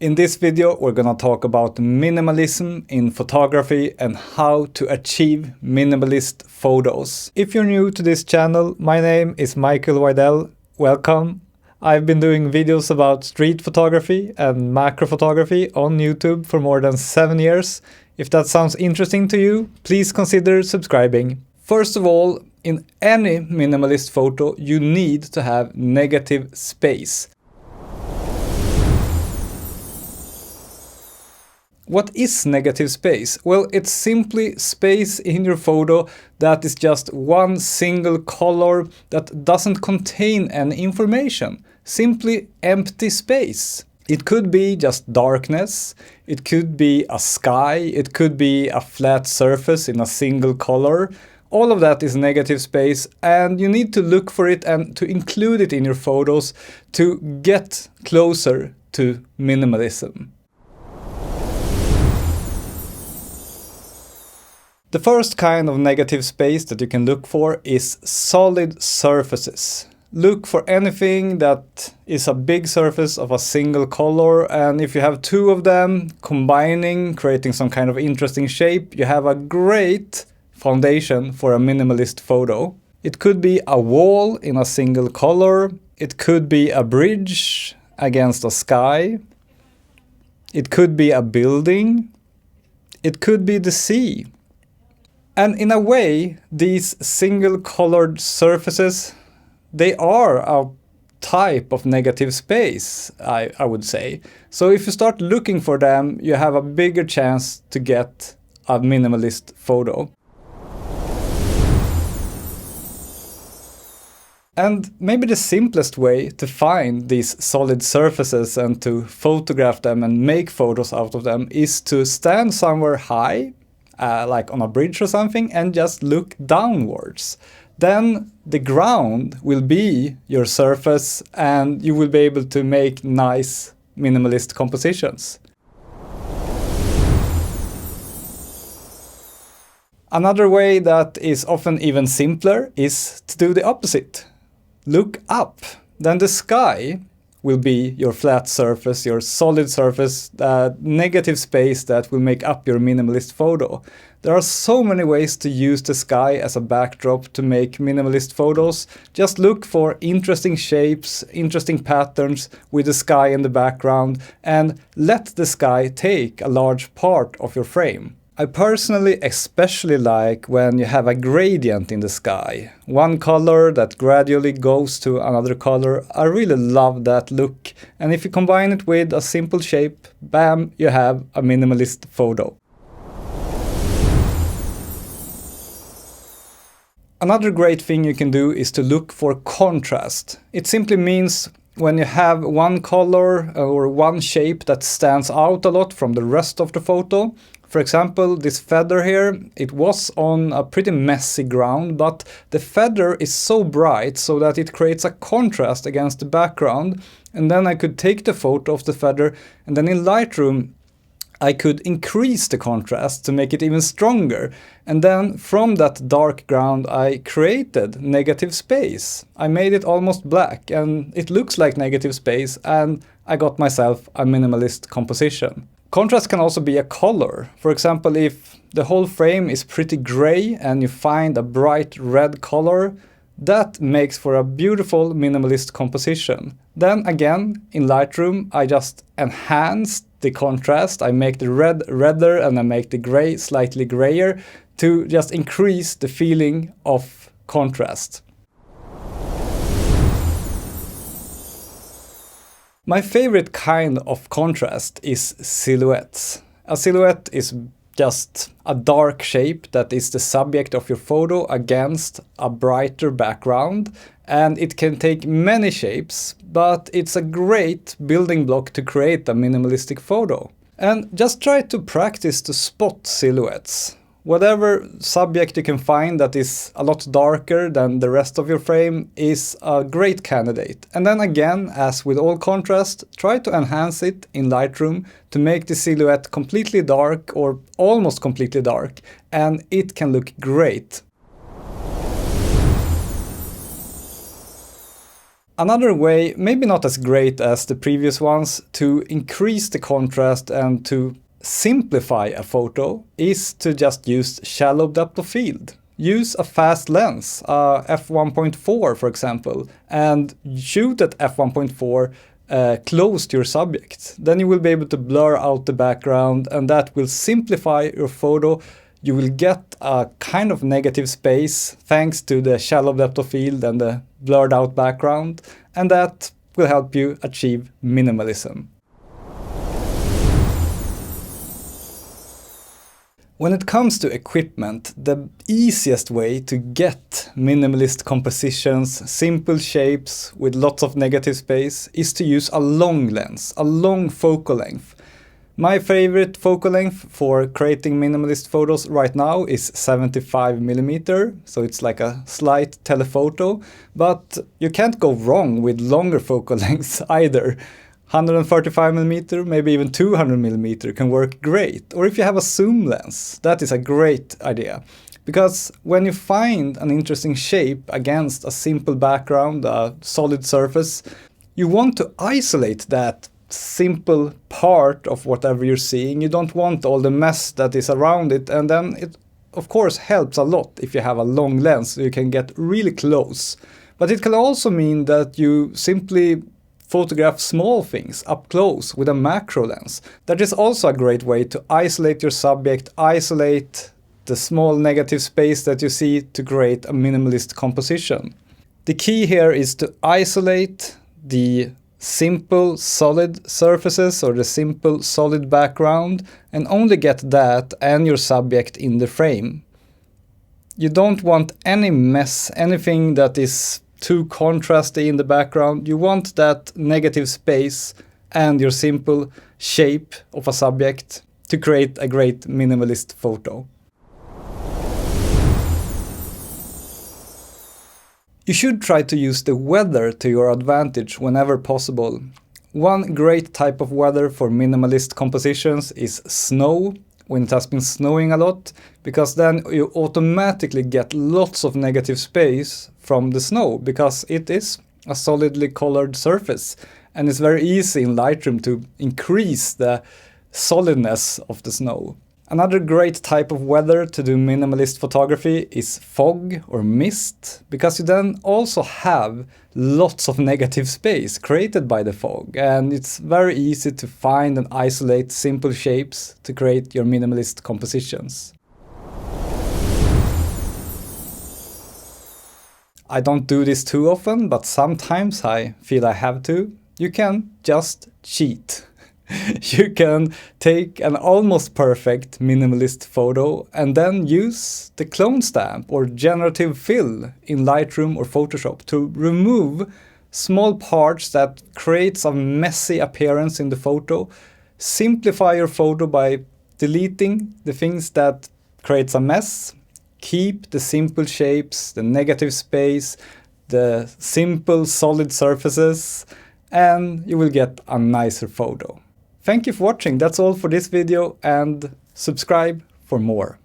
In this video, we're gonna talk about minimalism in photography and how to achieve minimalist photos. If you're new to this channel, my name is Micael Widell. Welcome. I've been doing videos about street photography and macro photography on YouTube for more than 7 years. If that sounds interesting to you, please consider subscribing. First of all, in any minimalist photo, you need to have negative space. What is negative space? Well, it's simply space in your photo that is just one single color that doesn't contain any information. Simply empty space. It could be just darkness, it could be a sky, it could be a flat surface in a single color. All of that is negative space, and you need to look for it and to include it in your photos to get closer to minimalism. The first kind of negative space that you can look for is solid surfaces. Look for anything that is a big surface of a single color, and if you have two of them combining, creating some kind of interesting shape, you have a great foundation for a minimalist photo. It could be a wall in a single color, it could be a bridge against a sky, it could be a building, it could be the sea. And in a way, these single-colored surfaces, they are a type of negative space, I would say. So if you start looking for them, you have a bigger chance to get a minimalist photo. And maybe the simplest way to find these solid surfaces and to photograph them and make photos out of them is to stand somewhere high, like on a bridge or something, and just look downwards. Then the ground will be your surface and you will be able to make nice minimalist compositions. Another way that is often even simpler is to do the opposite. Look up. Then the sky will be your flat surface, your solid surface, negative space that will make up your minimalist photo. There are so many ways to use the sky as a backdrop to make minimalist photos. Just look for interesting shapes, interesting patterns with the sky in the background, and let the sky take a large part of your frame. I personally especially like when you have a gradient in the sky. One color that gradually goes to another color. I really love that look. And if you combine it with a simple shape, bam, you have a minimalist photo. Another great thing you can do is to look for contrast. It simply means when you have one color or one shape that stands out a lot from the rest of the photo. For example, this feather here, it was on a pretty messy ground, but the feather is so bright so that it creates a contrast against the background. And then I could take the photo of the feather, and then in Lightroom I could increase the contrast to make it even stronger. And then from that dark ground I created negative space. I made it almost black and it looks like negative space, and I got myself a minimalist composition. Contrast can also be a color. For example, if the whole frame is pretty gray and you find a bright red color, that makes for a beautiful minimalist composition. Then again, in Lightroom, I just enhance the contrast. I make the red redder and I make the gray slightly grayer to just increase the feeling of contrast. My favorite kind of contrast is silhouettes. A silhouette is just a dark shape that is the subject of your photo against a brighter background, and it can take many shapes, but it's a great building block to create a minimalistic photo. And just try to practice to spot silhouettes. Whatever subject you can find that is a lot darker than the rest of your frame is a great candidate. And then again, as with all contrast, try to enhance it in Lightroom to make the silhouette completely dark or almost completely dark, and it can look great. Another way, maybe not as great as the previous ones, to increase the contrast and to simplify a photo is to just use shallow depth of field. Use a fast lens, f1.4 for example, and shoot at f1.4 close to your subject. Then you will be able to blur out the background, and that will simplify your photo. You will get a kind of negative space thanks to the shallow depth of field and the blurred out background, and that will help you achieve minimalism. When it comes to equipment, the easiest way to get minimalist compositions, simple shapes with lots of negative space, is to use a long lens, a long focal length. My favorite focal length for creating minimalist photos right now is 75mm, so it's like a slight telephoto, but you can't go wrong with longer focal lengths either. 135mm, maybe even 200mm can work great. Or if you have a zoom lens, that is a great idea. Because when you find an interesting shape against a simple background, a solid surface, you want to isolate that simple part of whatever you're seeing. You don't want all the mess that is around it, and then it of course helps a lot if you have a long lens so you can get really close. But it can also mean that you simply photograph small things up close with a macro lens. That is also a great way to isolate your subject, isolate the small negative space that you see to create a minimalist composition. The key here is to isolate the simple solid surfaces or the simple solid background and only get that and your subject in the frame. You don't want any mess, anything that is too contrasty in the background. You want that negative space and your simple shape of a subject to create a great minimalist photo. You should try to use the weather to your advantage whenever possible. One great type of weather for minimalist compositions is snow, when it has been snowing a lot, because then you automatically get lots of negative space from the snow, because it is a solidly colored surface, and it's very easy in Lightroom to increase the solidness of the snow. Another great type of weather to do minimalist photography is fog or mist, because you then also have lots of negative space created by the fog, and it's very easy to find and isolate simple shapes to create your minimalist compositions. I don't do this too often, but sometimes I feel I have to. You can just cheat. You can take an almost perfect minimalist photo and then use the clone stamp or generative fill in Lightroom or Photoshop to remove small parts that creates a messy appearance in the photo. Simplify your photo by deleting the things that creates a mess. Keep the simple shapes, the negative space, the simple solid surfaces, and you will get a nicer photo. Thank you for watching. That's all for this video, and subscribe for more.